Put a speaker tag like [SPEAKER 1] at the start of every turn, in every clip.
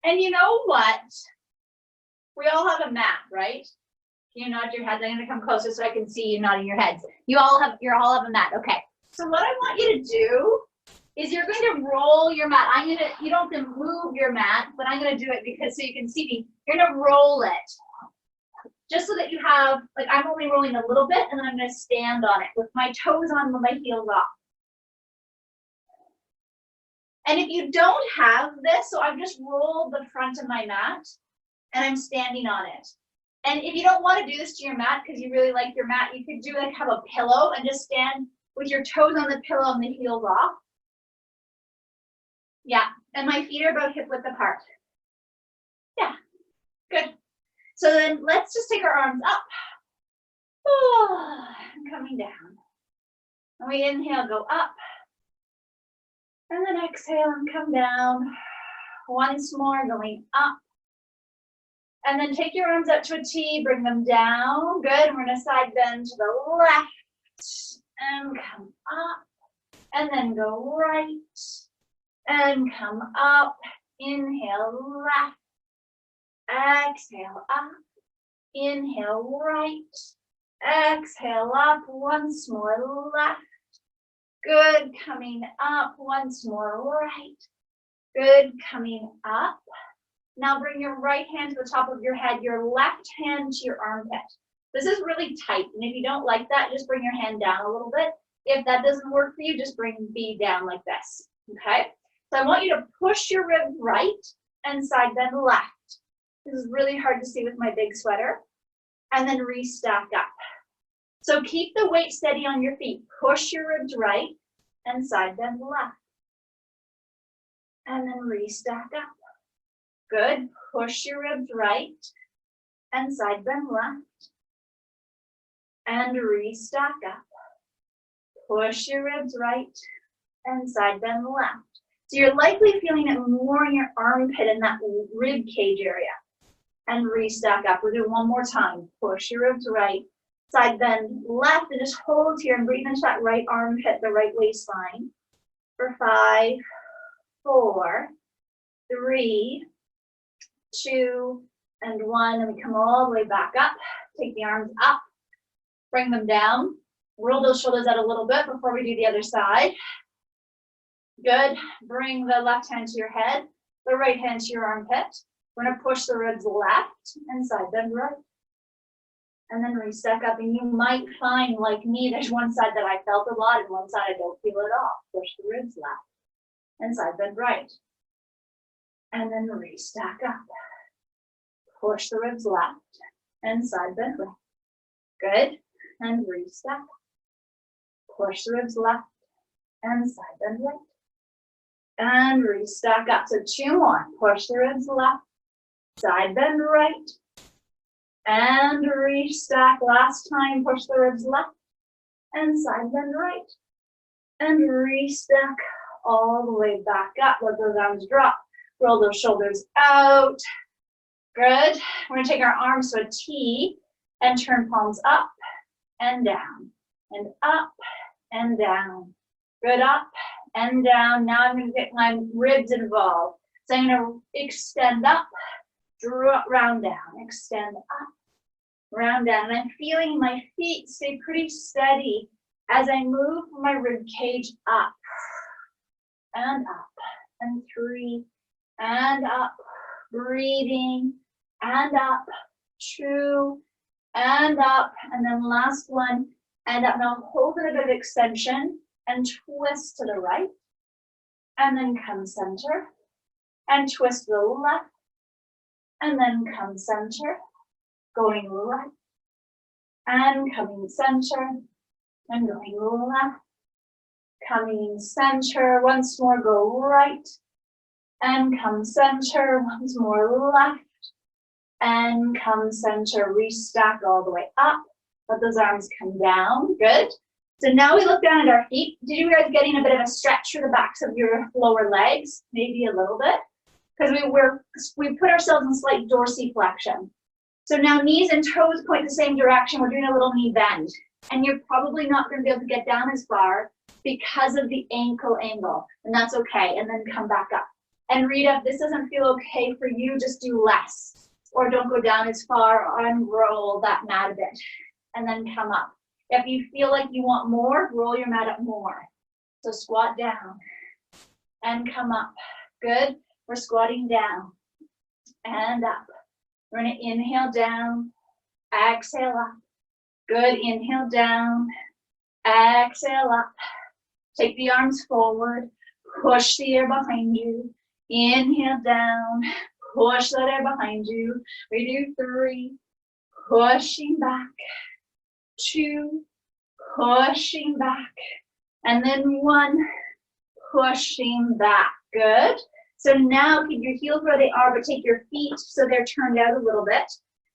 [SPEAKER 1] And you know what? We all have a mat, right? You nod your heads. I'm going to come closer so I can see you nodding your heads. You all have a mat. Okay. So what I want you to do is you're going to roll your mat. You don't have to move your mat, but I'm going to do it because so you can see me. You're going to roll it. Just so that you have, like I'm only rolling a little bit and then I'm going to stand on it with my toes on with my heels off. And if you don't have this, so I've just rolled the front of my mat and I'm standing on it. And if you don't want to do this to your mat because you really like your mat, you could do like have a pillow and just stand with your toes on the pillow and the heels off. Yeah, and my feet are about hip width apart. Yeah, good. So then let's just take our arms up. Oh, and coming down. And we inhale, go up. And then exhale and come down. Once more, going up. And then take your arms up to a T, bring them down. Good, and we're gonna side bend to the left. And come up. And then go right. And come up. Inhale, left. Exhale, up. Inhale, right. Exhale, up. Once more, left. Good, coming up. Once more, right. Good, coming up. Now bring your right hand to the top of your head, your left hand to your armpit. This is really tight, and if you don't like that, just bring your hand down a little bit. If that doesn't work for you, just bring B down like this, okay? So I want you to push your ribs right and side bend left. This is really hard to see with my big sweater. And then restack up. So keep the weight steady on your feet. Push your ribs right and side bend left. And then restack up. Good. Push your ribs right and side bend left. And restack up. Push your ribs right and side bend left. So you're likely feeling it more in your armpit in that rib cage area. And restack up. We're doing one more time. Push your ribs right, side bend left, and just hold here and breathe into that right armpit, the right waistline. For 5, 4, 3, 2, and 1. And we come all the way back up. Take the arms up, bring them down. Roll those shoulders out a little bit before we do the other side. Good. Bring the left hand to your head, the right hand to your armpit. We're going to push the ribs left and side bend right. And then restack up. And you might find, like me, there's one side that I felt a lot and one side I don't feel at all. Push the ribs left and side bend right. And then restack up. Push the ribs left and side bend right. Good. And restack. Push the ribs left and side bend right. And restack up. So 2 more. Push the ribs left. Side bend right. And restack. Last time, push the ribs left. And side bend right. And restack all the way back up. Let those arms drop. Roll those shoulders out. Good. We're going to take our arms to a T and turn palms up and down. And up and down. Good, up and down. Now I'm going to get my ribs involved. So I'm going to extend up. Round down, extend up, round down. And I'm feeling my feet stay pretty steady as I move my rib cage up and 3 and up, breathing and up, 2 and up, and then last one and up. Now hold it a bit of extension and twist to the right, and then come center and twist to the left. And then come center, going left, and coming center, and going left, coming center, once more go right, and come center, once more left, and come center, restack all the way up, let those arms come down, good. So now we look down at our feet. Did you guys getting a bit of a stretch through the backs of your lower legs? Maybe a little bit. Because we put ourselves in slight dorsiflexion. So now knees and toes point the same direction. We're doing a little knee bend. And you're probably not going to be able to get down as far because of the ankle angle. And that's okay. And then come back up. And Rita, if this doesn't feel okay for you, just do less. Or don't go down as far, or unroll that mat a bit. And then come up. If you feel like you want more, roll your mat up more. So squat down and come up. Good. We're squatting down and up. We're going to inhale down, exhale up. Good. Inhale down, exhale up. Take the arms forward. Push the air behind you. Inhale down. Push that air behind you. We do 3. Pushing back. 2. Pushing back. And then 1. Pushing back. Good. So now keep your heels where they are, but take your feet so they're turned out a little bit.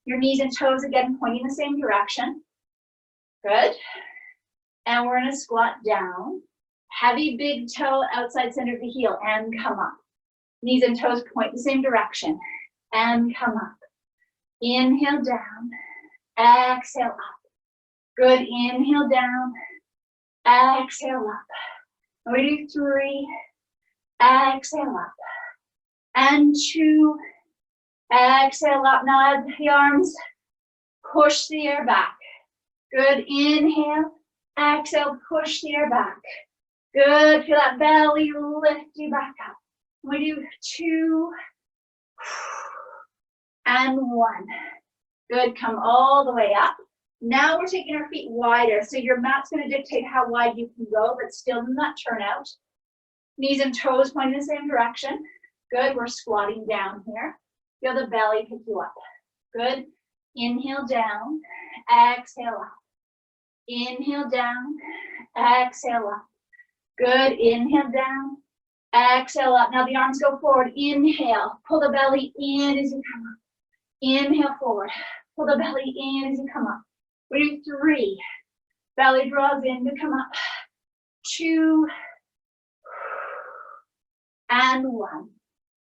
[SPEAKER 1] Your knees and toes, again, pointing the same direction. Good. And we're going to squat down. Heavy big toe outside center of the heel and come up. Knees and toes point the same direction and come up. Inhale down, exhale up. Good. Inhale down, exhale up. And we do 3, exhale up. And 2, exhale up. Now add the arms, push the air back. Good. Inhale, exhale, push the air back. Good. Feel that belly lift you back up. We do 2 and 1. Good. Come all the way up. Now we're taking our feet wider. So your mat's going to dictate how wide you can go, but still do not turn out. Knees and toes pointing the same direction. Good. We're squatting down here. Feel the belly pick you up. Good. Inhale down. Exhale up. Inhale down. Exhale up. Good. Inhale down. Exhale up. Now the arms go forward. Inhale. Pull the belly in as you come up. Inhale forward. Pull the belly in as you come up. We do 3. Belly draws in to come up. 2 and 1.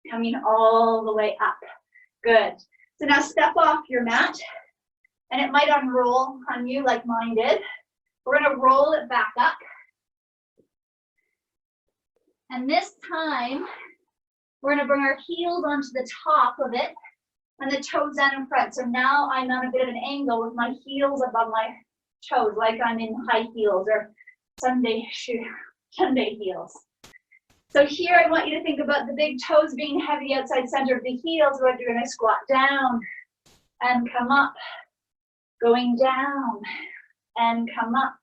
[SPEAKER 1] Coming all the way up. Good. So now step off your mat. And it might unroll on you like mine did. We're going to roll it back up. And this time, we're going to bring our heels onto the top of it and the toes down in front. So now I'm on a bit of an angle with my heels above my toes, like I'm in high heels or Sunday heels. So here I want you to think about the big toes being heavy outside center of the heels. We're going to squat down and come up, going down and come up.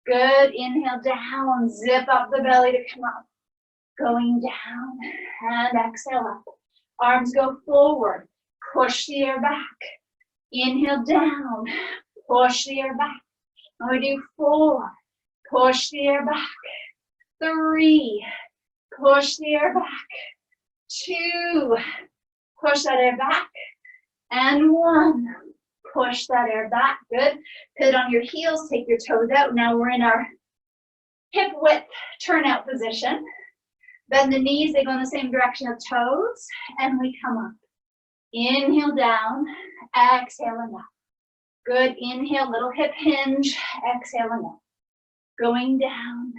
[SPEAKER 1] Good. Inhale down, zip up the belly to come up. Going down and exhale up. Arms go forward. Push the air back. Inhale down. Push the air back. And we do 4. Push the air back. 3. Push the air back. 2. Push that air back. And 1. Push that air back. Good. Pivot on your heels. Take your toes out. Now we're in our hip width turnout position. Bend the knees, they go in the same direction of toes, and we come up. Inhale down, exhale and up. Good. Inhale, little hip hinge, exhale and up. Going down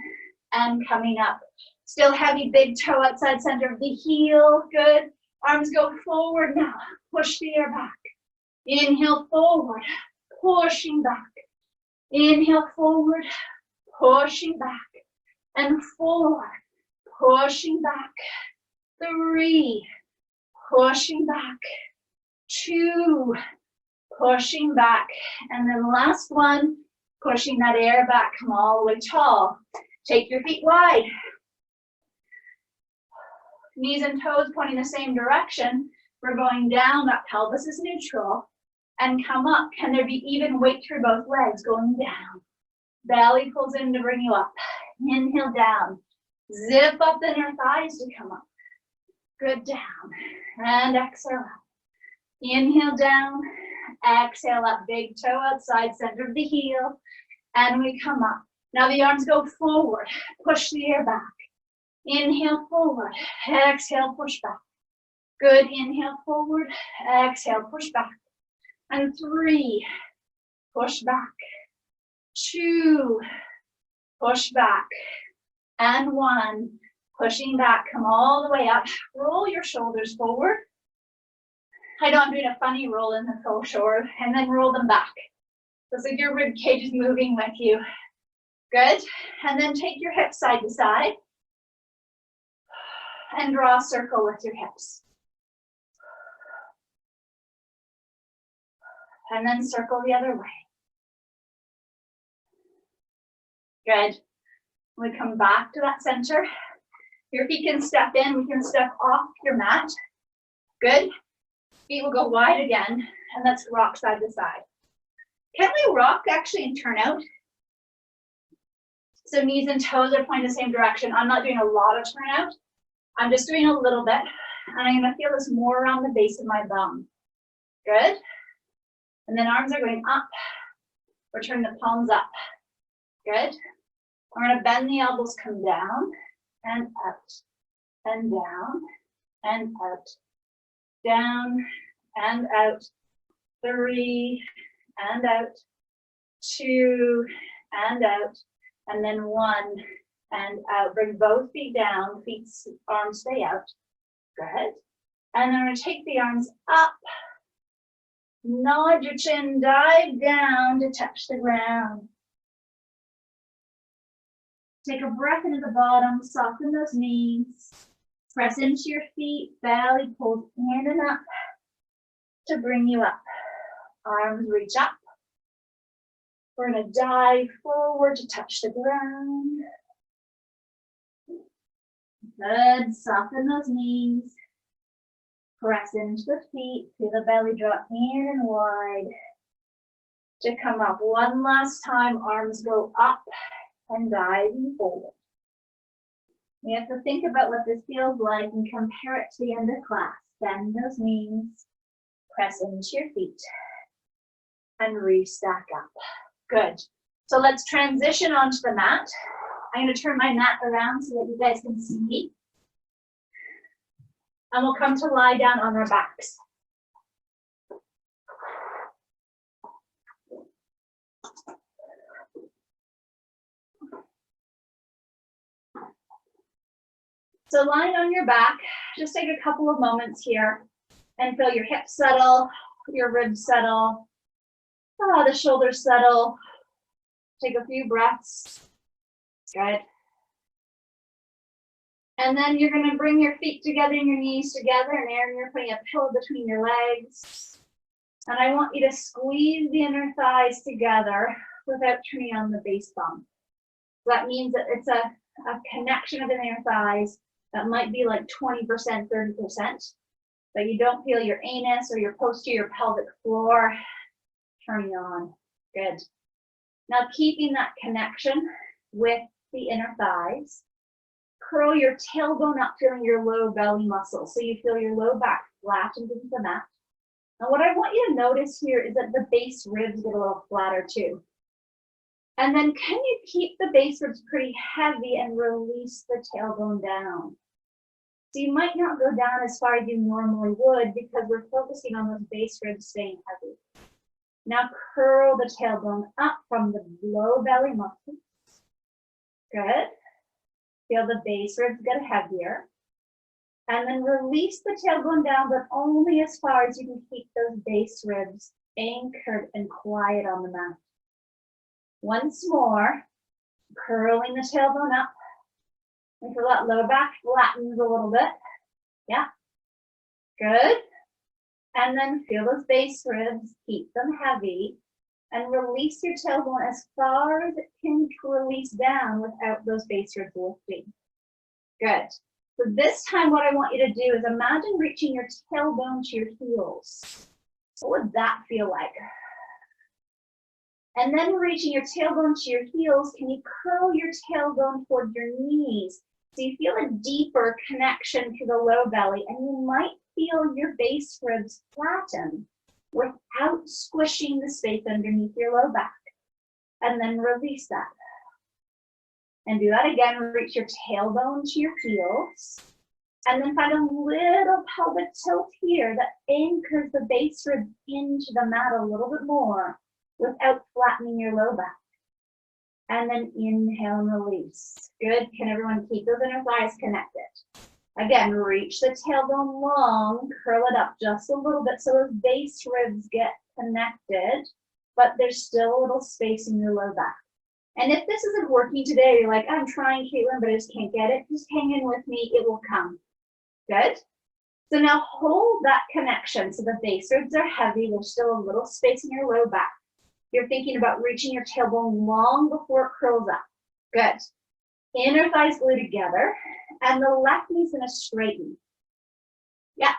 [SPEAKER 1] and coming up. Still heavy, big toe outside center of the heel. Good. Arms go forward now. Push the air back. Inhale forward, pushing back. Inhale forward, pushing back. And 4. Pushing back. 3, pushing back. 2, pushing back. And then last one, pushing that air back, come all the way tall. Take your feet wide. Knees and toes pointing the same direction. We're going down, that pelvis is neutral. And come up. Can there be even weight through both legs? Going down. Belly pulls in to bring you up. Inhale down. Zip up the inner thighs to come up. Good. Down. And exhale up. Inhale down. Exhale up. Big toe outside center of the heel. And we come up. Now the arms go forward. Push the air back. Inhale forward. Exhale, push back. Good. Inhale forward. Exhale, push back. And 3, push back. 2, push back. And 1, Pushing back, come all the way up. Roll your shoulders forward. I know I'm doing a funny roll in the forward, and then roll them back. Looks like your rib cage is moving with you. Good. And then take your hips side to side and draw a circle with your hips. And then circle the other way. Good. We come back to that center. Your feet can step in, we can step off your mat. Good. Feet will go wide again, and let's rock side to side. Can we rock actually and turn out? So knees and toes are pointing the same direction. I'm not doing a lot of turnout. I'm just doing a little bit, and I'm gonna feel this more around the base of my bum. Good. And then arms are going up. We're turning the palms up. Good. We're gonna bend the elbows, come down and out, and down and out, down and out, 3 and out, 2 and out, and then 1 and out. Bring both feet down, arms stay out. Good. And then we're gonna take the arms up, nod your chin, dive down to touch the ground. Take a breath into the bottom, soften those knees, press into your feet, belly pulls in and up to bring you up. Arms reach up. We're gonna dive forward to touch the ground. Good, soften those knees. Press into the feet, feel the belly draw in and wide. To come up one last time, arms go up and diving forward. We have to think about what this feels like and compare it to the end of class. Bend those knees, press into your feet, and restack up. Good. So let's transition onto the mat. I'm going to turn my mat around so that you guys can see me. And we'll come to lie down on our backs. So lying on your back, just take a couple of moments here and feel your hips settle, your ribs settle, the shoulders settle. Take a few breaths. Good. And then you're going to bring your feet together and your knees together, and Aaron, you're putting a pillow between your legs. And I want you to squeeze the inner thighs together without turning on the base bump. That means that it's a connection of the inner thighs that might be like 20%, 30%, but you don't feel your anus or your posterior pelvic floor turning on. Good. Now keeping that connection with the inner thighs, curl your tailbone up, feeling your low belly muscle. So you feel your low back flattened into the mat. Now what I want you to notice here is that the base ribs get a little flatter too. And then can you keep the base ribs pretty heavy and release the tailbone down? So you might not go down as far as you normally would because we're focusing on those base ribs staying heavy. Now curl the tailbone up from the low belly muscles. Good. Feel the base ribs get heavier. And then release the tailbone down, but only as far as you can keep those base ribs anchored and quiet on the mat. Once more, curling the tailbone up. And feel that low back flattens a little bit. Yeah. Good. And then feel those base ribs, keep them heavy, and release your tailbone as far as it can release down without those base ribs lifting. Good. So this time what I want you to do is imagine reaching your tailbone to your heels. What would that feel like? And then reaching your tailbone to your heels, can you curl your tailbone toward your knees? So you feel a deeper connection to the low belly, and you might feel your base ribs flatten without squishing the space underneath your low back. And then release that. And do that again, reach your tailbone to your heels. And then find a little pelvic tilt here that anchors the base ribs into the mat a little bit more without flattening your low back. And then inhale and release. Good. Can everyone keep those inner thighs connected? Again, reach the tailbone long, curl it up just a little bit so those base ribs get connected, but there's still a little space in your low back. And if this isn't working today, you're like, I'm trying, Caitlin, but I just can't get it. Just hang in with me. It will come. Good. So now hold that connection. So the base ribs are heavy. There's still a little space in your low back. You're thinking about reaching your tailbone long before it curls up. Good. Inner thighs glue together, and the left knee's gonna straighten. Yeah,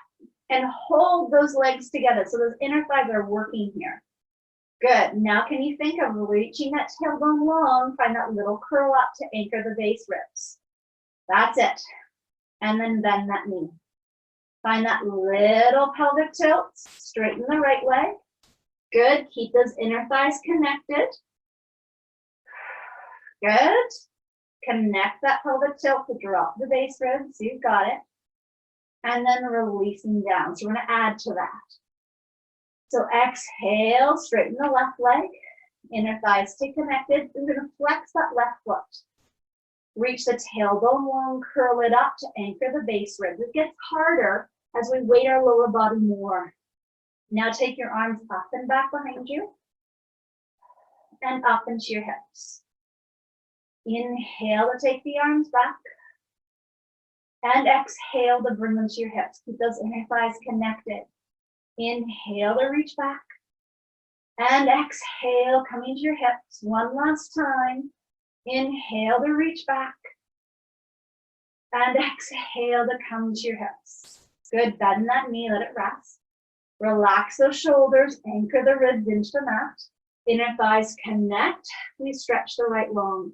[SPEAKER 1] and hold those legs together. So those inner thighs are working here. Good. Now can you think of reaching that tailbone long, find that little curl up to anchor the base ribs. That's it. And then bend that knee. Find that little pelvic tilt, straighten the right leg. Good, keep those inner thighs connected. Good. Connect that pelvic tilt to drop the base ribs, so you've got it. And then releasing down, so we're gonna add to that. So exhale, straighten the left leg, inner thighs stay connected. We're gonna flex that left foot. Reach the tailbone long, curl it up to anchor the base ribs. It gets harder as we weight our lower body more. Now take your arms up and back behind you and up into your hips. Inhale to take the arms back and exhale to bring them to your hips. Keep those inner thighs connected. Inhale to reach back and exhale, coming to your hips. One last time. Inhale to reach back and exhale to come to your hips. Good, bend that knee, let it rest. Relax those shoulders, anchor the ribs into the mat. Inner thighs connect, please stretch the right long.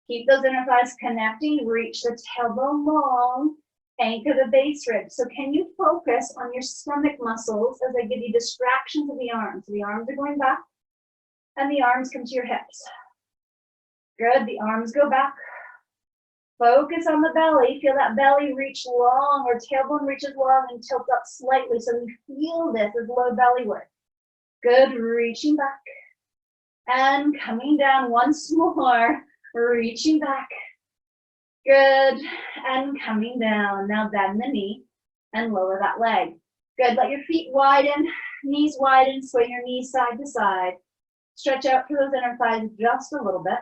[SPEAKER 1] Keep those inner thighs connecting, reach the tailbone long, anchor the base ribs. So can you focus on your stomach muscles as I give you distractions of the arms? The arms are going back and the arms come to your hips. Good, the arms go back. Focus on the belly, feel that belly reach long or tailbone reaches long and tilt up slightly so we feel this as low belly work. Good, reaching back and coming down once more, reaching back. Good, and coming down. Now bend the knee and lower that leg. Good, let your feet widen, knees widen, sway your knees side to side. Stretch out through those inner thighs just a little bit.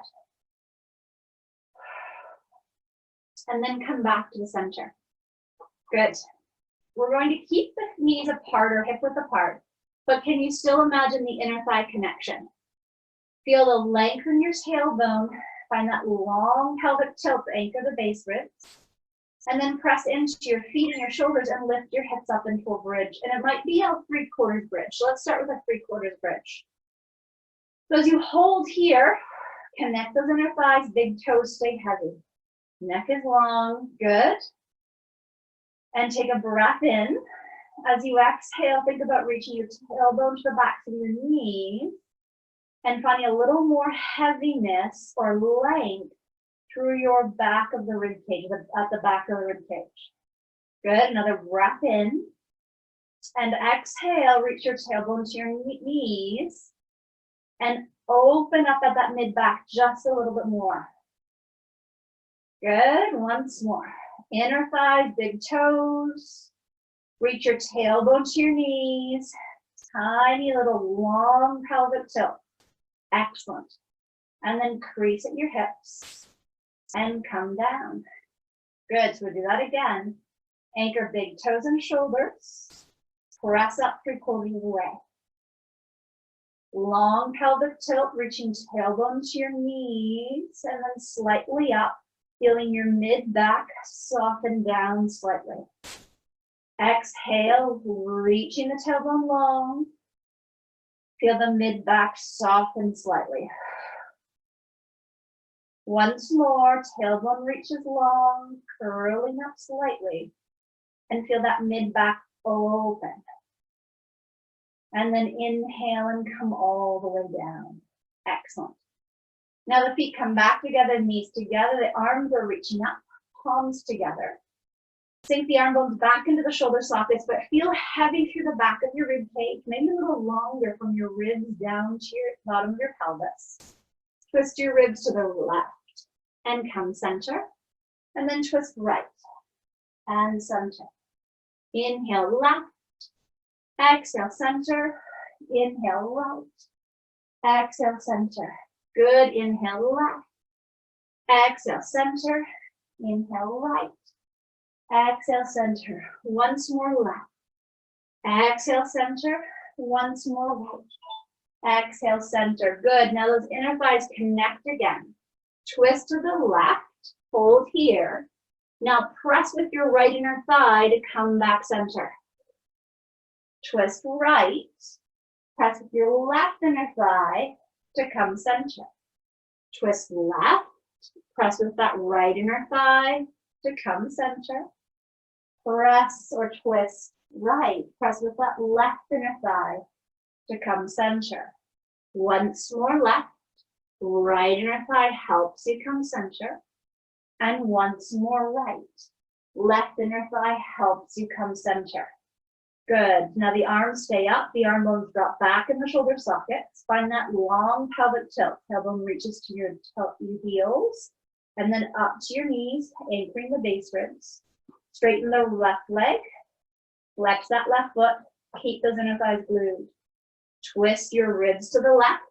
[SPEAKER 1] And then come back to the center. Good. We're going to keep the knees apart or hip width apart, but can you still imagine the inner thigh connection? Feel the length in your tailbone, find that long pelvic tilt to anchor the base ribs, and then press into your feet and your shoulders and lift your hips up into a bridge. And it might be a 3/4 bridge. So let's start with a 3/4 bridge. So as you hold here, connect those inner thighs, big toes stay heavy. Neck is long, good. And take a breath in. As you exhale, think about reaching your tailbone to the backs of your knees and finding a little more heaviness or length through your back of the rib cage, at the back of the rib cage. Good, another breath in. And exhale, reach your tailbone to your knees and open up at that mid-back just a little bit more. Good, once more. Inner thighs, big toes. Reach your tailbone to your knees. Tiny little long pelvic tilt. Excellent. And then crease at your hips and come down. Good, so we'll do that again. Anchor big toes and shoulders. Press up 3/4 of the way. Long pelvic tilt, reaching tailbone to your knees and then slightly up. Feeling your mid-back soften down slightly. Exhale, reaching the tailbone long. Feel the mid-back soften slightly. Once more, tailbone reaches long, curling up slightly. And feel that mid-back open. And then inhale and come all the way down. Excellent. Now the feet come back together, knees together, the arms are reaching up, palms together. Sink the arm bones back into the shoulder sockets, but feel heavy through the back of your rib cage, maybe a little longer from your ribs down to your bottom of your pelvis. Twist your ribs to the left and come center. And then twist right and center. Inhale left. Exhale center. Inhale right. Exhale center. Good. Inhale left. Exhale center. Inhale right. Exhale center. Once more left. Exhale center. Once more right. Exhale center. Good. Now those inner thighs connect again. Twist to the left. Hold here. Now press with your right inner thigh to come back center. Twist right. Press with your left inner thigh to come center. Twist left. Press with that right inner thigh to come center. Press or twist right. Press with that left inner thigh to come center. Once more left. Right inner thigh helps you come center. And once more right. Left inner thigh helps you come center. Good. Now the arms stay up, the arm bones drop back in the shoulder sockets. Find that long pelvic tilt. Tailbone reaches to your heels and then up to your knees, anchoring the base ribs. Straighten the left leg. Flex that left foot. Keep those inner thighs glued. Twist your ribs to the left.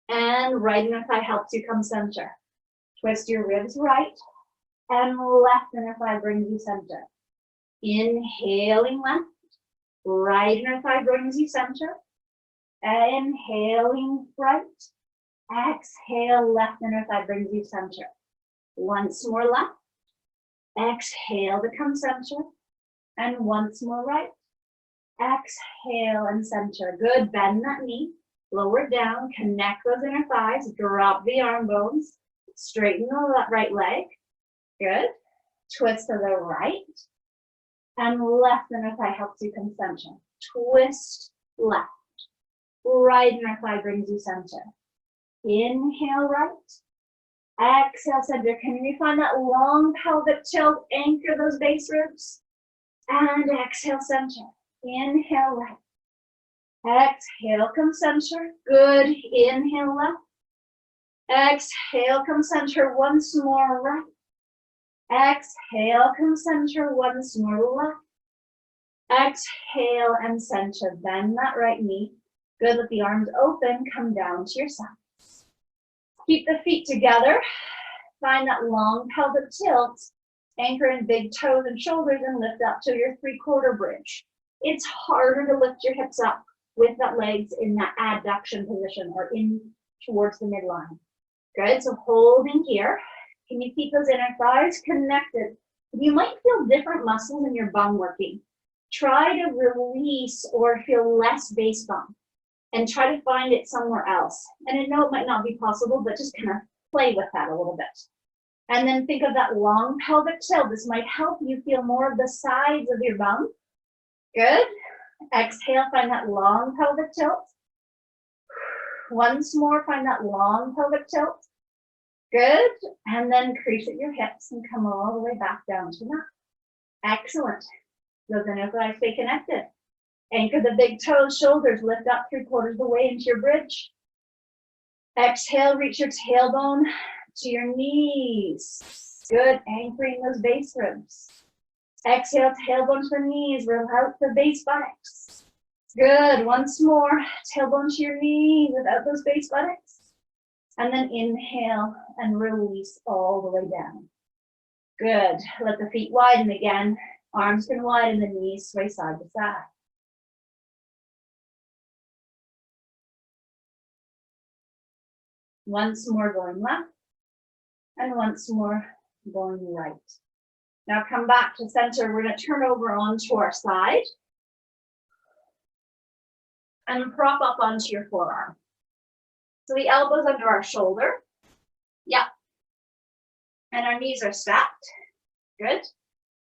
[SPEAKER 1] And right inner thigh helps you come center. Twist your ribs right. And left inner thigh brings you center. Inhaling left. Right inner thigh brings you center. Inhaling right. Exhale, left inner thigh brings you center. Once more left. Exhale to come center. And once more right. Exhale and center. Good. Bend that knee. Lower down. Connect those inner thighs. Drop the arm bones. Straighten the right leg. Good. Twist to the right. And left inner thigh helps you come center. Twist left. Right inner thigh brings you center. Inhale right. Exhale center. Can you find that long pelvic tilt? Anchor those base ribs. And exhale center. Inhale right. Exhale, come center. Good. Inhale left. Exhale, come center. Once more right. Exhale, come center. Once more left. Exhale and center. Bend that right knee. Good. Let the arms open. Come down to your sides. Keep the feet together. Find that long pelvic tilt. Anchor in big toes and shoulders and lift up to your 3/4 bridge. It's harder to lift your hips up with that legs in that adduction position or in towards the midline. Good. So holding here. Can you keep those inner thighs connected? You might feel different muscles in your bum working. Try to release or feel less base bump and try to find it somewhere else. And I know it might not be possible, but just kind of play with that a little bit. And then think of that long pelvic tilt. This might help you feel more of the sides of your bum. Good. Exhale, find that long pelvic tilt. Once more, find that long pelvic tilt. Good. And then crease at your hips and come all the way back down to that. Excellent. Those inner thighs stay connected. Anchor the big toes, shoulders, lift up 3/4 of the way into your bridge. Exhale, reach your tailbone to your knees. Good. Anchoring those base ribs. Exhale, tailbone to the knees. Roll out the base buttocks. Good. Once more. Tailbone to your knees without those base buttocks. And then inhale and release all the way down. Good. Let the feet widen again. Arms can widen, the knees sway side to side. Once more going left. And once more going right. Now come back to center. We're going to turn over onto our side. And prop up onto your forearm. So the elbows under our shoulder. Yeah. And our knees are stacked. Good.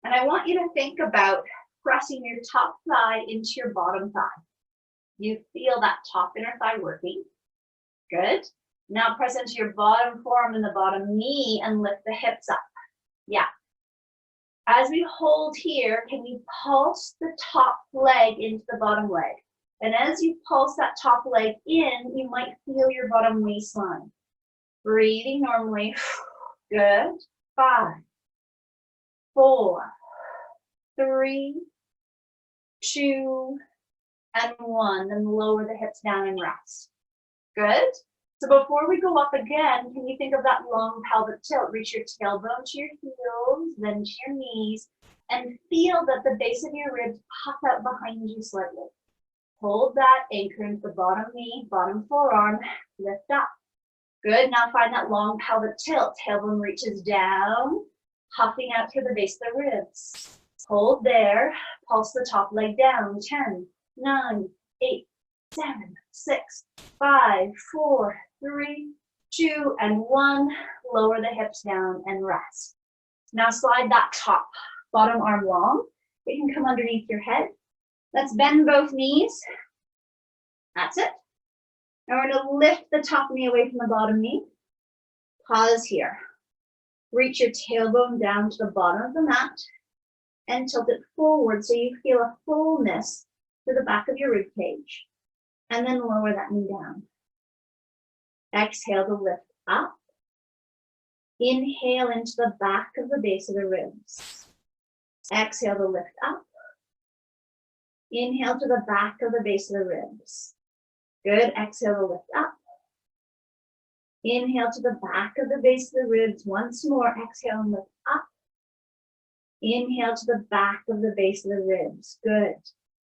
[SPEAKER 1] And I want you to think about pressing your top thigh into your bottom thigh. You feel that top inner thigh working. Good. Now press into your bottom forearm and the bottom knee and lift the hips up. Yeah. As we hold here, can you pulse the top leg into the bottom leg? And as you pulse that top leg in, you might feel your bottom waistline. Breathing normally. Good. 5, 4, 3, 2, and 1. Then lower the hips down and rest. Good. So before we go up again, can you think of that long pelvic tilt? Reach your tailbone to your heels, then to your knees, and feel that the base of your ribs pop out behind you slightly. Hold that, anchor into the bottom knee, bottom forearm, lift up. Good, now find that long pelvic tilt. Tailbone reaches down, puffing out through the base of the ribs. Hold there, pulse the top leg down. 10, 9, 8, 7, 6, 5, 4, 3, 2, and 1. Lower the hips down and rest. Now slide that top, bottom arm long. It can come underneath your head. Let's bend both knees. That's it. Now we're going to lift the top knee away from the bottom knee. Pause here. Reach your tailbone down to the bottom of the mat and tilt it forward so you feel a fullness to the back of your rib cage. And then lower that knee down. Exhale to lift up. Inhale into the back of the base of the ribs. Exhale to lift up. Inhale to the back of the base of the ribs. Good. Exhale to lift up. Inhale to the back of the base of the ribs. Once more. Exhale and lift up. Inhale to the back of the base of the ribs. Good.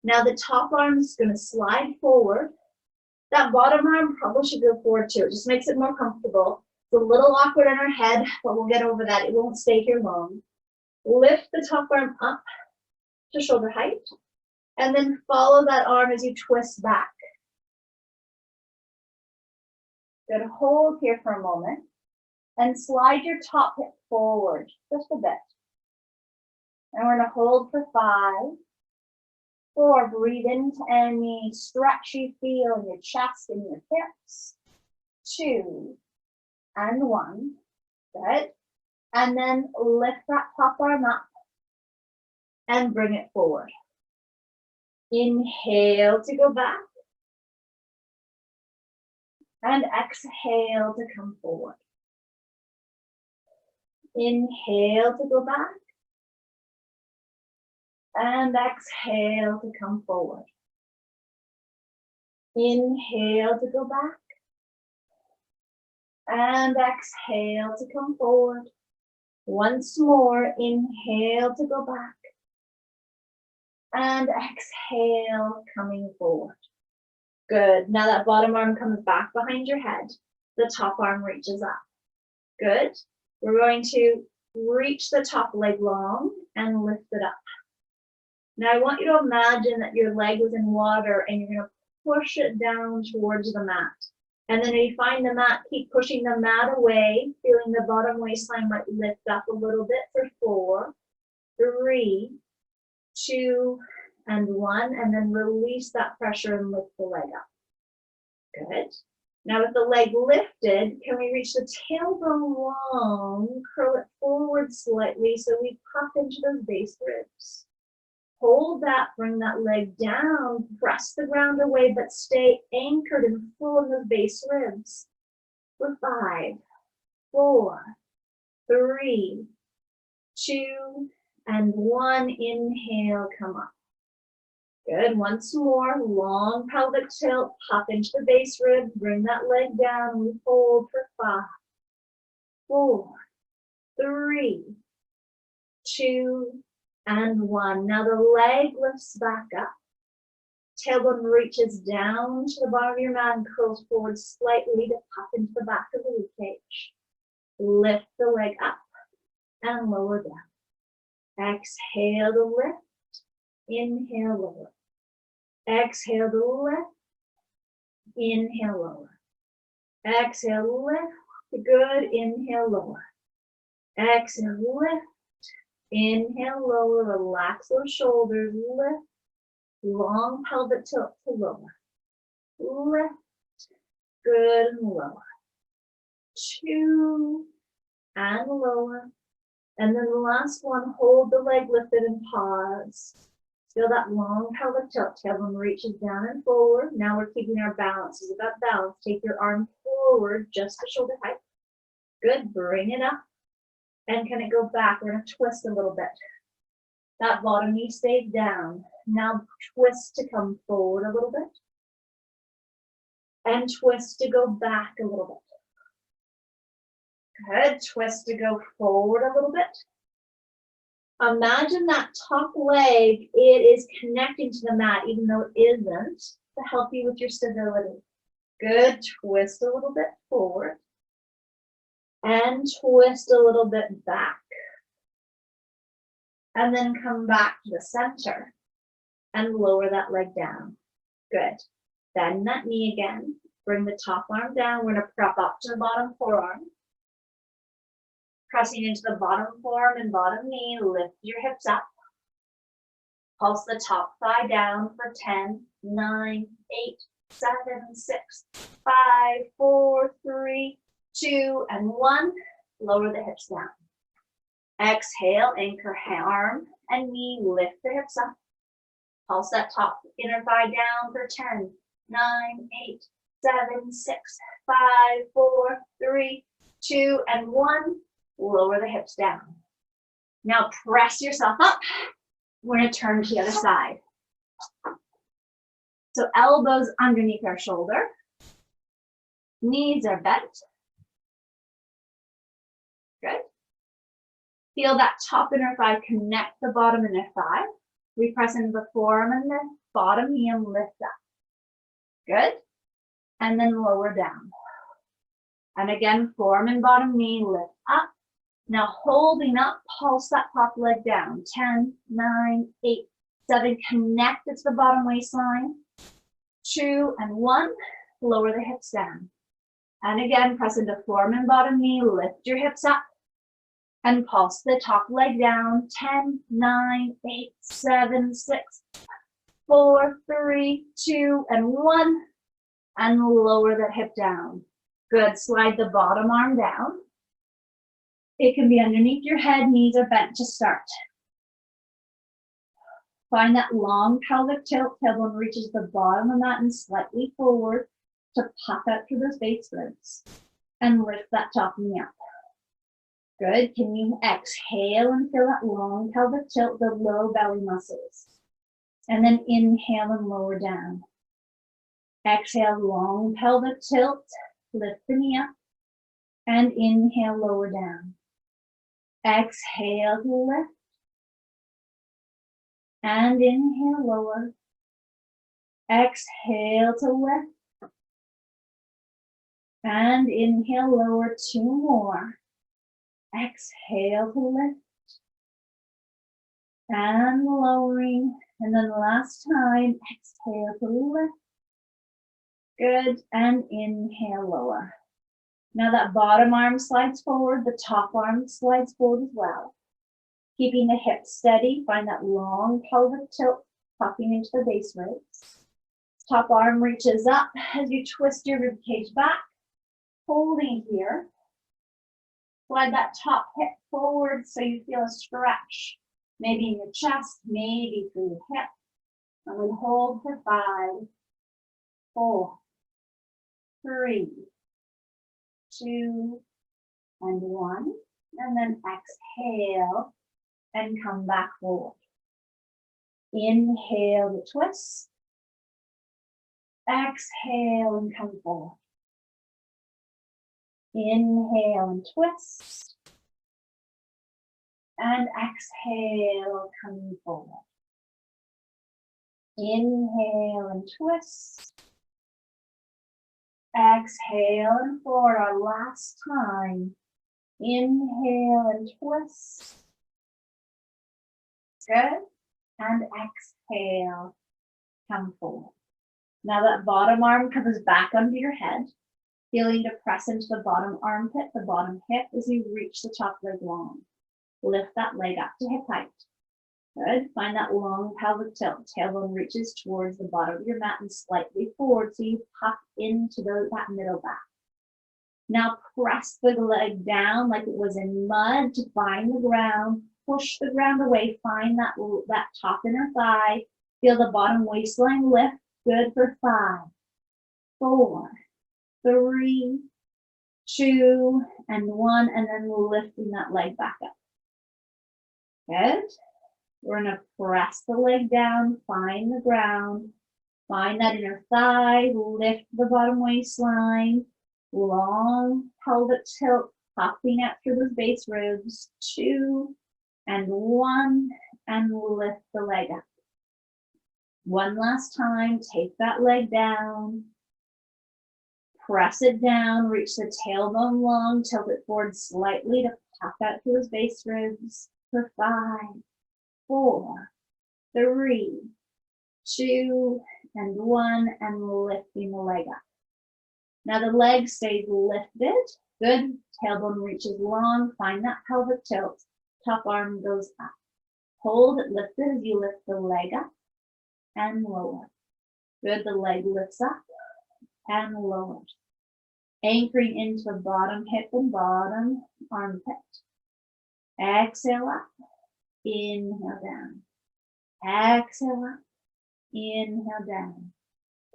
[SPEAKER 1] Now the top arm is going to slide forward. That bottom arm probably should go forward too. It just makes it more comfortable. It's a little awkward in our head, but we'll get over that. It won't stay here long. Lift the top arm up to shoulder height. And then follow that arm as you twist back. Good. Hold here for a moment. And slide your top hip forward just a bit. And we're going to hold for 5, 4, breathe into any stretch you feel in your chest and your hips. 2, and 1. Good. And then lift that top arm up and bring it forward. Inhale to go back. And exhale to come forward. Inhale to go back. And exhale to come forward. Inhale to go back. And exhale to come forward. Once more, inhale to go back. And exhale, coming forward. Good. Now that bottom arm comes back behind your head. The top arm reaches up. Good. We're going to reach the top leg long and lift it up. Now I want you to imagine that your leg is in water and you're going to push it down towards the mat. And then if you find the mat, keep pushing the mat away, feeling the bottom waistline might lift up a little bit for 4, 3, 2, and 1, and then release that pressure and lift the leg up. Good. Now with the leg lifted, can we reach the tailbone long, curl it forward slightly so we puff into those base ribs. Hold that, bring that leg down, press the ground away, but stay anchored and full in those base ribs. For 5, 4, 3, 2, and 1. Inhale, come up. Good. Once more, long pelvic tilt, pop into the base rib, bring that leg down, we hold for 5, 4, 3, 2, and 1. Now the leg lifts back up. Tailbone reaches down to the bottom of your mat and curls forward slightly to pop into the back of the rib cage. Lift the leg up and lower down. Exhale to lift. Inhale, lower. Exhale to lift. Inhale, lower. Exhale, lift. Good. Inhale, lower. Exhale, lift. Inhale, lower. Relax those shoulders. Lift. Long pelvic tilt to lower. Lift. Good. And lower. 2, and lower. And then the last one, hold the leg lifted and pause. Feel that long pelvic tilt. Tailbone reaches down and forward. Now we're keeping our balance. This is about balance. Take your arm forward just to shoulder height. Good. Bring it up. And can it go back? We're going to twist a little bit. That bottom knee stays down. Now twist to come forward a little bit. And twist to go back a little bit. Good. Twist to go forward a little bit. Imagine that top leg, it is connecting to the mat, even though it isn't, to help you with your stability. Good. Twist a little bit forward. And twist a little bit back. And then come back to the center and lower that leg down. Good. Bend that knee again. Bring the top arm down. We're going to prop up to the bottom forearm. Pressing into the bottom forearm and bottom knee. Lift your hips up. Pulse the top thigh down for 10, 9, 8, 7, 6, 5, 4, 3, 2, and 1. Lower the hips down. Exhale, anchor arm and knee, lift the hips up. Pulse that top inner thigh down for 10, 9, 8, 7, 6, 5, 4, 3, 2, and 1. Lower the hips down. Now press yourself up. We're going to turn to the other side. So elbows underneath our shoulder. Knees are bent. Good. Feel that top inner thigh connect the bottom inner thigh. We press into the forearm and the bottom knee and lift up. Good. And then lower down. And again, forearm and bottom knee, lift up. Now holding up, pulse that top leg down. 10, 9, 8, 7, connect it to the bottom waistline. 2 and 1, lower the hips down. And again, press into forearm and bottom knee, lift your hips up. And pulse the top leg down. 10, 9, 8, 7, 6, 4, 3, 2, and 1. And lower that hip down. Good. Slide the bottom arm down. It can be underneath your head, knees are bent to start. Find that long pelvic tilt. Tailbone reaches the bottom of the mat and slightly forward to puff out through those base ribs. And lift that top knee up. Good. Can you exhale and feel that long pelvic tilt, the low belly muscles? And then inhale and lower down. Exhale, long pelvic tilt, lift the knee up. And inhale, lower down. Exhale to lift. And inhale, lower. Exhale to lift. And inhale, lower. 2 more. Exhale to lift. And lowering. And then last time, exhale to lift. Good. And inhale, lower. Now that bottom arm slides forward, the top arm slides forward as well. Keeping the hips steady, find that long pelvic tilt, tucking into the base ribs. Top arm reaches up as you twist your rib cage back, holding here. Slide that top hip forward so you feel a stretch, maybe in your chest, maybe through your hip. And then hold for 5, 4, 3, 2, and 1. And then exhale and come back forward. Inhale to twist. Exhale and come forward. Inhale and twist. And exhale, coming forward. Inhale and twist. Exhale and forward. Our last time. Inhale and twist. Good. And exhale, come forward. Now that bottom arm comes back under your head. Feeling to press into the bottom armpit, the bottom hip as you reach the top leg long. Lift that leg up to hip height. Good. Find that long pelvic tilt. Tailbone reaches towards the bottom of your mat and slightly forward so you puff into that middle back. Now press the leg down like it was in mud to find the ground. Push the ground away. Find that top inner thigh. Feel the bottom waistline lift. Good for 5, 4, 3, 2, and 1, and then lifting that leg back up. Good. We're gonna press the leg down, find the ground, find that inner thigh, lift the bottom waistline, long pelvic tilt, popping out through those base ribs. 2, and 1, and lift the leg up. One last time, take that leg down, press it down, reach the tailbone long, tilt it forward slightly to pop out through those base ribs for 5, 4, 3, 2, and 1, and lifting the leg up. Now the leg stays lifted. Good. Tailbone reaches long. Find that pelvic tilt. Top arm goes up. Hold it lifted as you lift the leg up and lower. Good. The leg lifts up and lowers. Anchoring into the bottom hip and bottom armpit. Exhale up. Inhale down. Exhale up. Inhale down.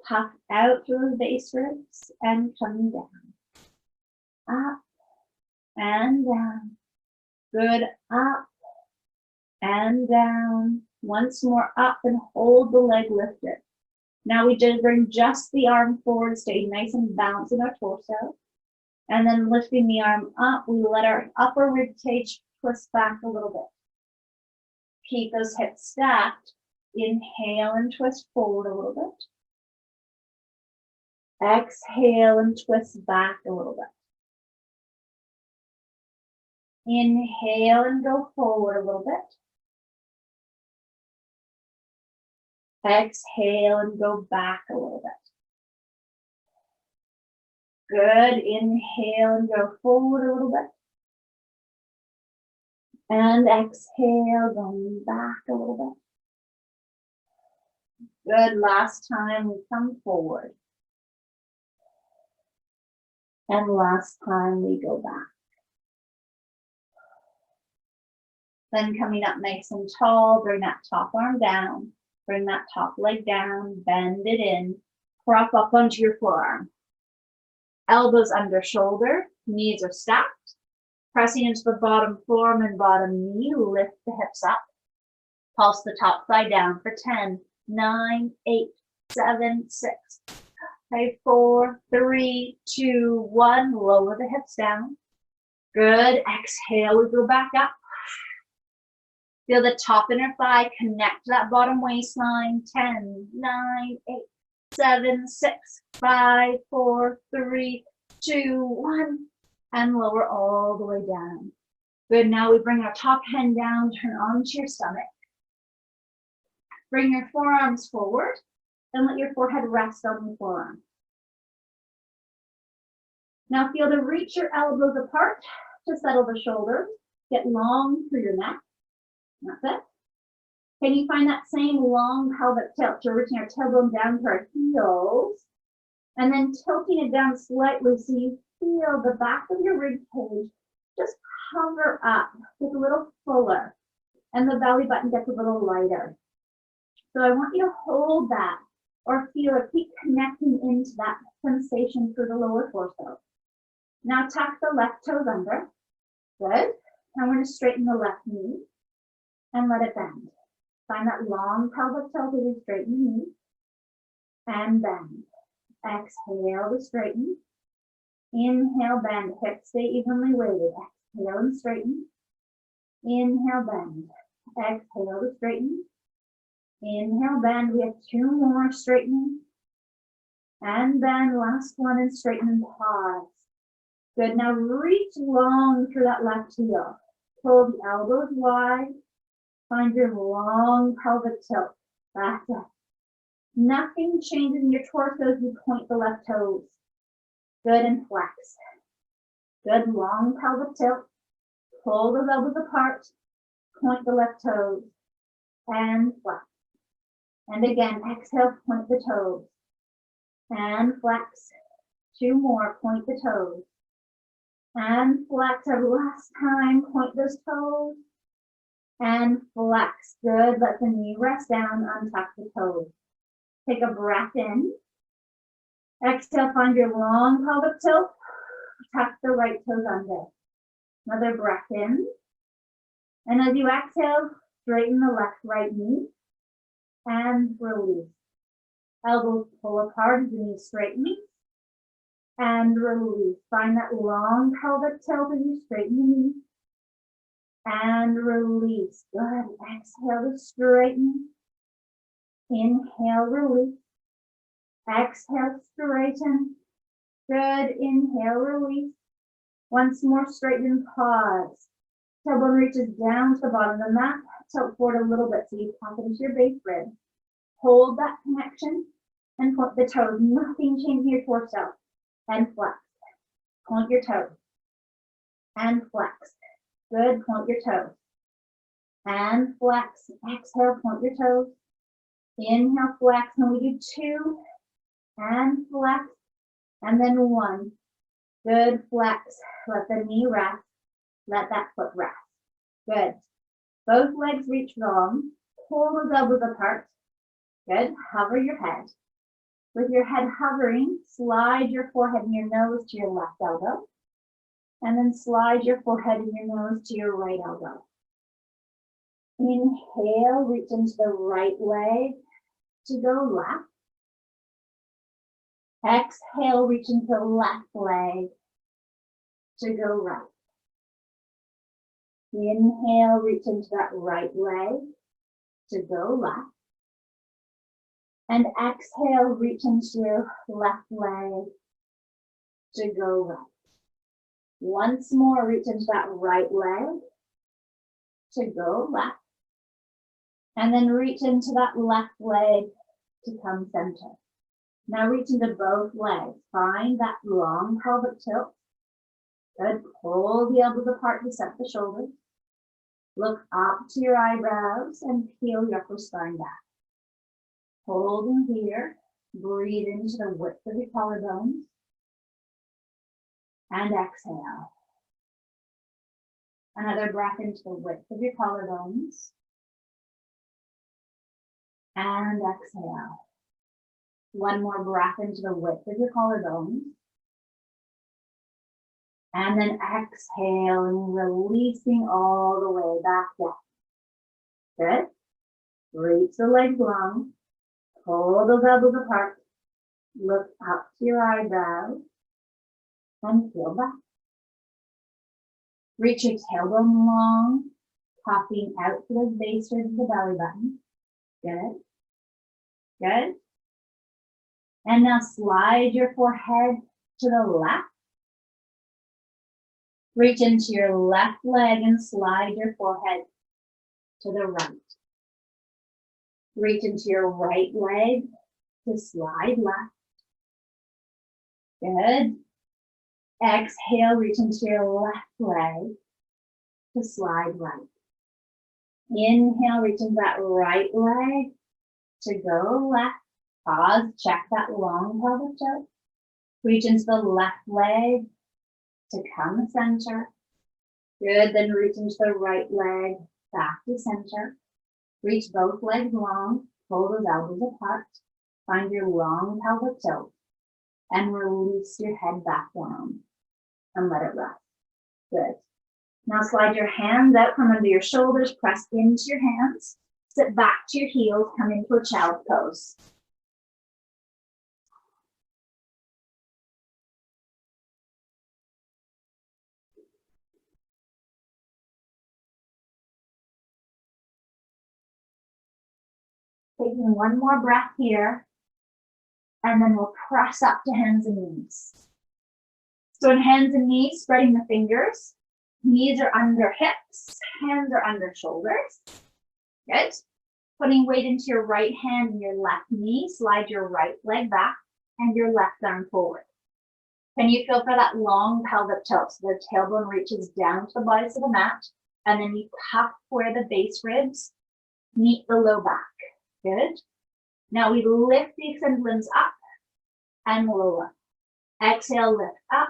[SPEAKER 1] Puff out through the base ribs and coming down. Up and down. Good. Up and down. Once more up and hold the leg lifted. Now we just bring just the arm forward, stay nice and balanced in our torso. And then lifting the arm up, we let our upper rib cage twist back a little bit. Keep those hips stacked. Inhale and twist forward a little bit. Exhale and twist back a little bit. Inhale and go forward a little bit. Exhale and go back a little bit. Good. Inhale and go forward a little bit. And exhale, going back a little bit. Good. Last time we come forward. And last time we go back. Then coming up nice and tall, bring that top arm down, bring that top leg down, bend it in, prop up onto your forearm. Elbows under shoulder, knees are stacked, pressing into the bottom forearm and bottom knee, lift the hips up, pulse the top thigh down for 10, 9, 8, 7, 6, 5, 4, 3, 2, 1, lower the hips down. Good, exhale, we go back up. Feel the top inner thigh connect to that bottom waistline. 10, 9, 8, 7, 6, 5, 4, 3, 2, 1. And lower all the way down. Good, now we bring our top hand down, turn onto your stomach. Bring your forearms forward and let your forehead rest on the forearm. Now feel to reach your elbows apart to settle the shoulders. Get long through your neck. That's it. Can you find that same long pelvic tilt? So reaching our tailbone down to our heels and then tilting it down slightly so you feel the back of your rib cage just hover up, get a little fuller, and the belly button gets a little lighter. So I want you to hold that or feel or keep connecting into that sensation through the lower torso. Now tuck the left toes under. Good. Now we're going to straighten the left knee and let it bend. Find that long pelvic tilt as you straighten the knee and bend. Exhale to straighten. Inhale, bend. Hips stay evenly weighted. Exhale and straighten. Inhale, bend. Exhale to straighten. Inhale, bend. We have 2 more. Straightening. And bend. Last one and straighten and pause. Good. Now reach long through that left heel. Pull the elbows wide. Find your long pelvic tilt. That's it. Nothing changes in your torso as you point the left toes. Good, and flex. Good, long pelvic tilt. Pull those elbows apart. Point the left toes. And flex. And again, exhale, point the toes. And flex. 2 more, point the toes. And flex. Our last time, point those toes. and flex. Good. Let the knee rest down, untuck the toes. Take a breath in. Exhale, find your long pelvic tilt. Tuck the right toes under. Another breath in. And as you exhale, straighten the left right knee and release. Elbows pull apart as the knee straightens and release. Find that long pelvic tilt as you straighten the knee and release. Good. Exhale to straighten. Inhale, release. Exhale, straighten. Good. Inhale, release. Once more, straighten, pause. Tailbone reaches down to the bottom of the mat. Tilt forward a little bit so you pop into your base rib. Hold that connection and point the toes. Nothing changing your torso. And flex. Point your toes. And flex. Good. Point your toes. And flex. Exhale, point your toes. Inhale, flex. And we do 2. And flex. And then 1. Good. Flex. Let the knee rest. Let that foot rest. Good. Both legs reach long. Pull those elbows apart. Good. Hover your head. With your head hovering, slide your forehead and your nose to your left elbow. And then slide your forehead and your nose to your right elbow. Inhale, reach into the right leg to go left. Exhale, reach into the left leg to go right. Inhale, reach into that right leg to go left. And exhale, reach into your left leg to go right. Once more, reach into that right leg to go left. And then reach into that left leg to come center. Now reach into both legs. Find that long pelvic tilt. Good. Pull the elbows apart to set the shoulders. Look up to your eyebrows and peel your upper spine back. Hold in here. Breathe into the width of your collarbones. And exhale. Another breath into the width of your collarbones. And exhale. One more breath into the width of your collarbones. And then exhale and releasing all the way back down. Good. Reach the legs long. Pull those elbows apart. Look up to your eyebrows. And peel back. Reach your tailbone long. Popping out to the base ribs of the belly button. Good. Good. And now slide your forehead to the left. Reach into your left leg and slide your forehead to the right. Reach into your right leg to slide left. Good. Exhale, reach into your left leg to slide right. Inhale, reach into that right leg to go left. Pause, check that long pelvic tilt. Reach into the left leg to come center. Good, then reach into the right leg, back to center. Reach both legs long, pull those elbows apart. Find your long pelvic tilt and release your head back down and let it rest. Good. Now slide your hands out from under your shoulders, press into your hands. Sit back to your heels, come into a child's pose. Taking one more breath here, and then we'll press up to hands and knees. So in hands and knees, spreading the fingers. Knees are under hips, hands are under shoulders. Good. Putting weight into your right hand and your left knee, slide your right leg back and your left arm forward. Can you feel for that long pelvic tilt? So the tailbone reaches down to the bottom of the mat, and then you puff where the base ribs meet the low back. Good. Now we lift the extended limbs up and lower. Exhale, lift up.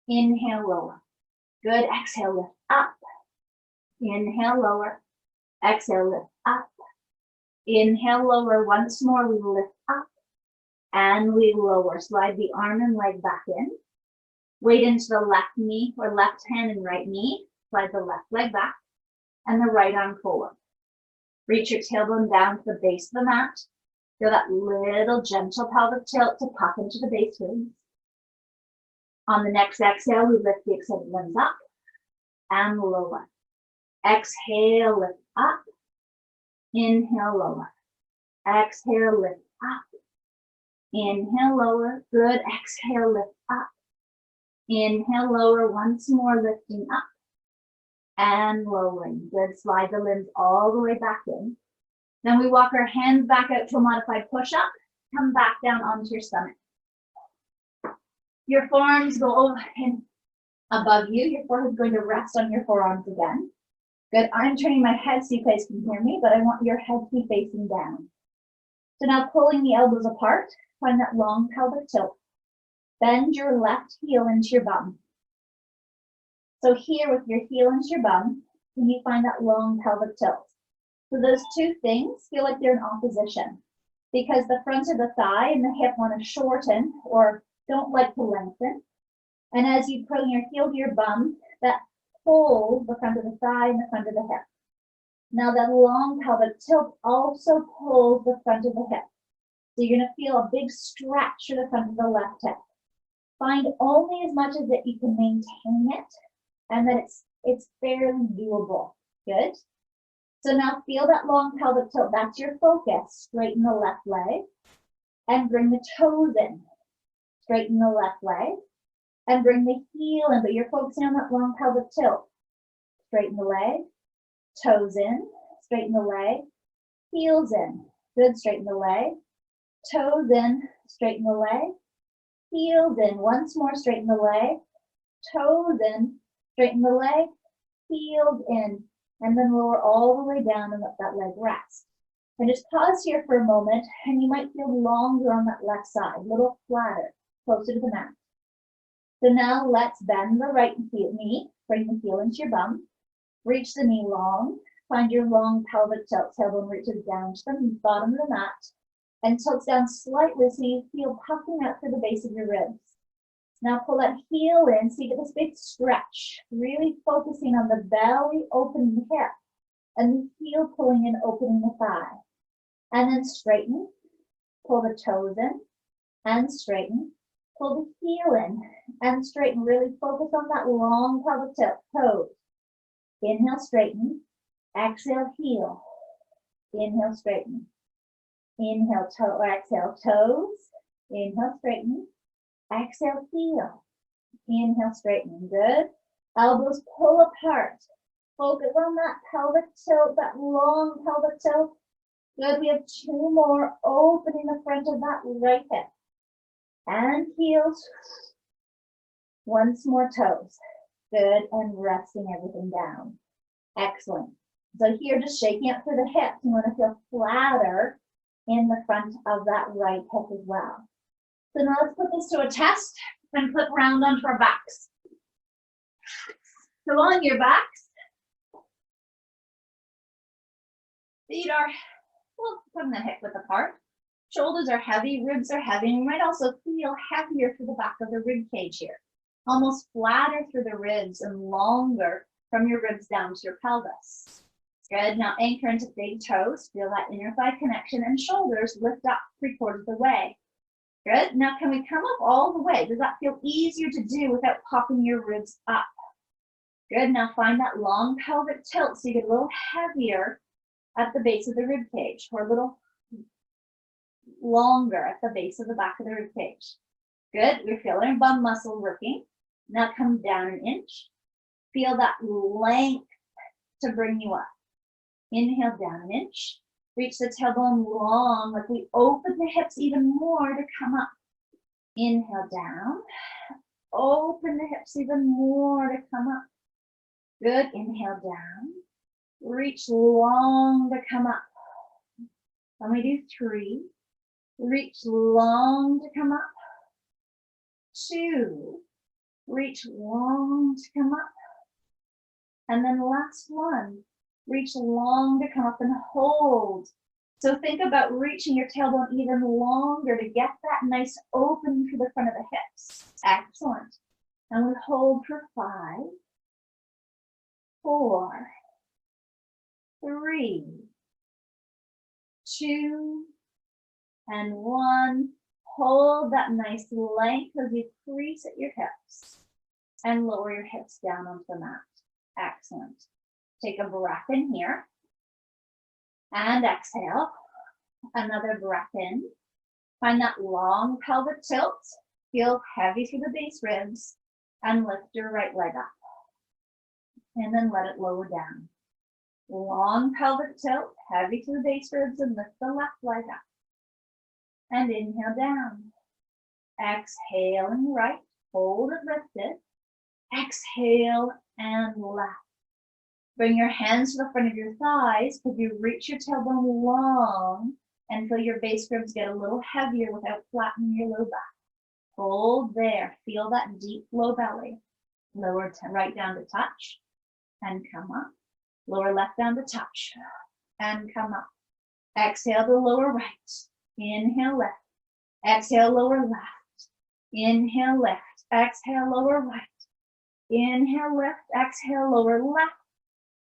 [SPEAKER 1] Inhale, lower. Good. Exhale, lift up. Inhale, lower. Exhale, lift up. Inhale, lower. Once more, we lift up and we lower. Slide the arm and leg back in. Weight into the left knee or left hand and right knee. Slide the left leg back and the right arm forward. Reach your tailbone down to the base of the mat. Feel that little gentle pelvic tilt to pop into the base ribs. On the next exhale, we lift the extended limbs up and lower. Exhale, lift up. Inhale, lower. Exhale, lift up. Inhale, lower. Good. Exhale, lift up. Inhale, lower. Once more, lifting up and lowering. Good. Slide the limbs all the way back in. Then we walk our hands back out to a modified push-up. Come back down onto your stomach. Your forearms go over and above you. Your forehead's going to rest on your forearms again. Good. I'm turning my head so you guys can hear me, but I want your head to be facing down. So now pulling the elbows apart, find that long pelvic tilt. Bend your left heel into your bum. So here with your heel into your bum, can you find that long pelvic tilt? So those two things feel like they're in opposition because the front of the thigh and the hip want to shorten or don't like to lengthen. And as you put your heel to your bum, that pulls the front of the thigh and the front of the hip. Now that long pelvic tilt also pulls the front of the hip. So you're gonna feel a big stretch to the front of the left hip. Find only as much as that you can maintain it and that it's fairly doable. Good. So now feel that long pelvic tilt. That's your focus. Straighten the left leg and bring the toes in. Straighten the left leg and bring the heel in, but you're focusing on that long pelvic tilt. Straighten the leg, toes in, straighten the leg, heels in. Good, straighten the leg, toes in, straighten the leg, heels in. Once more, straighten the leg, toes in, straighten the leg, heels in, and then lower all the way down and let that leg rest. And just pause here for a moment, and you might feel longer on that left side, a little flatter, closer to the mat. So now let's bend the right knee, bring the heel into your bum, reach the knee long, find your long pelvic tilt, tailbone reaches down to the bottom of the mat, and tilts down slightly so you feel puffing out through the base of your ribs. Now pull that heel in so you get this big stretch, really focusing on the belly opening the hip, and the heel pulling in, opening the thigh. And then straighten, pull the toes in, and straighten. Pull the heel in and straighten. Really focus on that long pelvic tilt. Toes. Inhale, straighten. Exhale, heel. Inhale, straighten. Inhale, toe or exhale, toes. Inhale, straighten. Exhale, heel. Inhale, straighten. Good. Elbows pull apart. Focus on that pelvic tilt, that long pelvic tilt. Good. We have two more. Opening the front of that right hip. And heels. Once more, toes. Good, and resting everything down. Excellent. So here, just shaking up through the hips. You want to feel flatter in the front of that right hip as well. So now let's put this to a test and flip round onto our backs. So on your backs, feet are, well, from the hip width apart. Shoulders are heavy, ribs are heavy, and you might also feel heavier through the back of the rib cage here. Almost flatter through the ribs and longer from your ribs down to your pelvis. Good, now anchor into big toes, feel that inner thigh connection, and shoulders lift up 3/4 of the way. Good, now can we come up all the way? Does that feel easier to do without popping your ribs up? Good, now find that long pelvic tilt so you get a little heavier at the base of the rib cage, or a little longer at the base of the back of the rib cage. Good, you're feeling bum muscle working. Now come down an inch. Feel that length to bring you up. Inhale down an inch. Reach the tailbone long, like we open the hips even more to come up. Inhale down. Open the hips even more to come up. Good, inhale down. Reach long to come up. Then we do 3. Reach long to come up. 2, reach long to come up. And then last one, reach long to come up and hold. So think about reaching your tailbone even longer to get that nice open to the front of the hips. Excellent. And we hold for 5, 4, 3, 2, and 1. Hold that nice length as you crease at your hips and lower your hips down onto the mat. Excellent. Take a breath in here and exhale. Another breath in. Find that long pelvic tilt. Feel heavy through the base ribs and lift your right leg up. And then let it lower down. Long pelvic tilt, heavy through the base ribs, and lift the left leg up. And inhale down. Exhaling right, hold it lifted. Exhale and left. Bring your hands to the front of your thighs. Could you reach your tailbone long and feel your base ribs get a little heavier without flattening your low back? Hold there. Feel that deep low belly. Lower right down to touch and come up. Lower left down to touch and come up. Exhale to lower right. Inhale left. Exhale lower left. Inhale left. Exhale lower right. Inhale lift. Exhale lower left.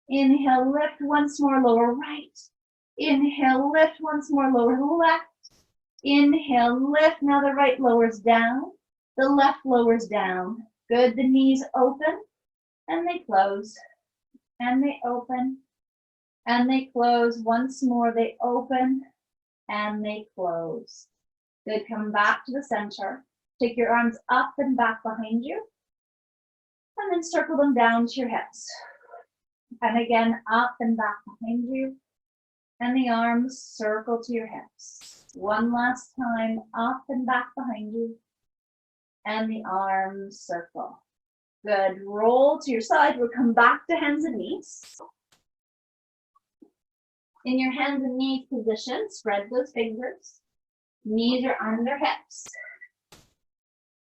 [SPEAKER 1] Inhale lift. Once more lower right. Inhale lift. Once more lower left. Inhale lift. Now the right lowers down. The left lowers down. Good. The knees open and they close. And they open and they close. Once more they open and they close. Good. Come back to the center. Take your arms up and back behind you. And then circle them down to your hips. And again, up and back behind you. And the arms circle to your hips. One last time, up and back behind you. And the arms circle. Good. Roll to your side. We'll come back to hands and knees. In your hands and knees position, spread those fingers. Knees are under hips.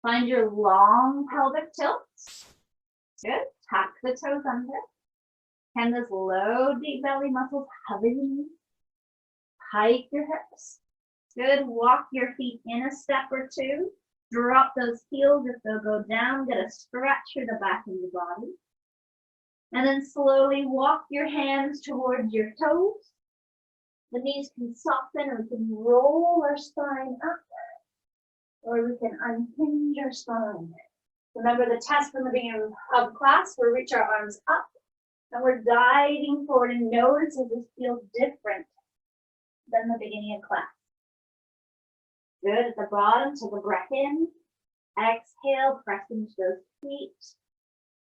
[SPEAKER 1] Find your long pelvic tilts. Good. Tuck the toes under. Can those low, deep belly muscles hover your knees. Hike your hips. Good. Walk your feet in a step or two. Drop those heels if they'll go down. Get a stretch through the back of your body. And then slowly walk your hands towards your toes. The knees can soften, or we can roll our spine up, or we can unhinge our spine. Remember the test from the beginning of class, we reach our arms up and we're diving forward, and notice if this feels different than the beginning of class. Good. At the bottom, take a breath in. Exhale, press into those feet.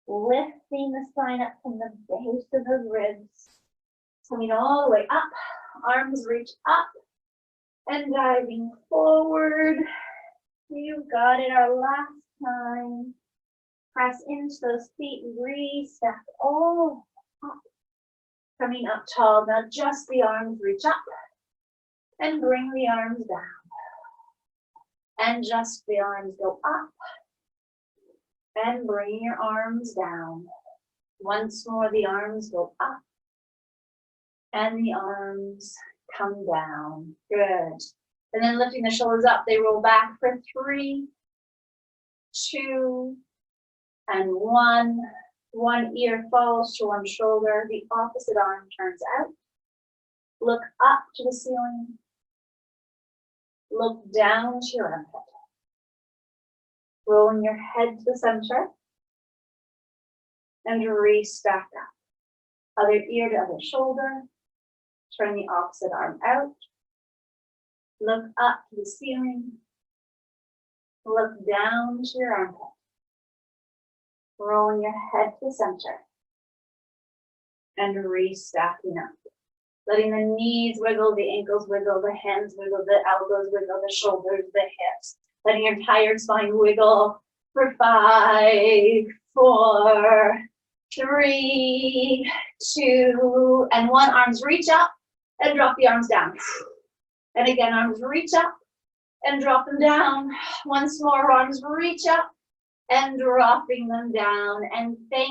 [SPEAKER 1] Lifting the spine up from the base of those ribs. Coming all the way up. Arms reach up. And diving forward. You got it. Our last time. Press into those feet. Re-step all up. Coming up tall. Now just the arms reach up. And bring the arms down. And just the arms go up. And bring your arms down. Once more, the arms go up. And the arms come down. Good. And then lifting the shoulders up, they roll back for 3, 2, and 1. One ear falls to one shoulder. The opposite arm turns out. Look up to the ceiling. Look down to your armpit. Rolling your head to the center. And re-stack up. Other ear to other shoulder. Turn the opposite arm out. Look up to the ceiling. Look down to your armpit. Rolling your head to the center. And re-stacking up. Letting the knees wiggle, the ankles wiggle, the hands wiggle, the elbows wiggle, the shoulders, the hips. Letting your entire spine wiggle for 5, 4, 3, 2, and 1. Arms reach up and drop the arms down. And again, arms reach up and drop them down. Once more, arms reach up and dropping them down. And thank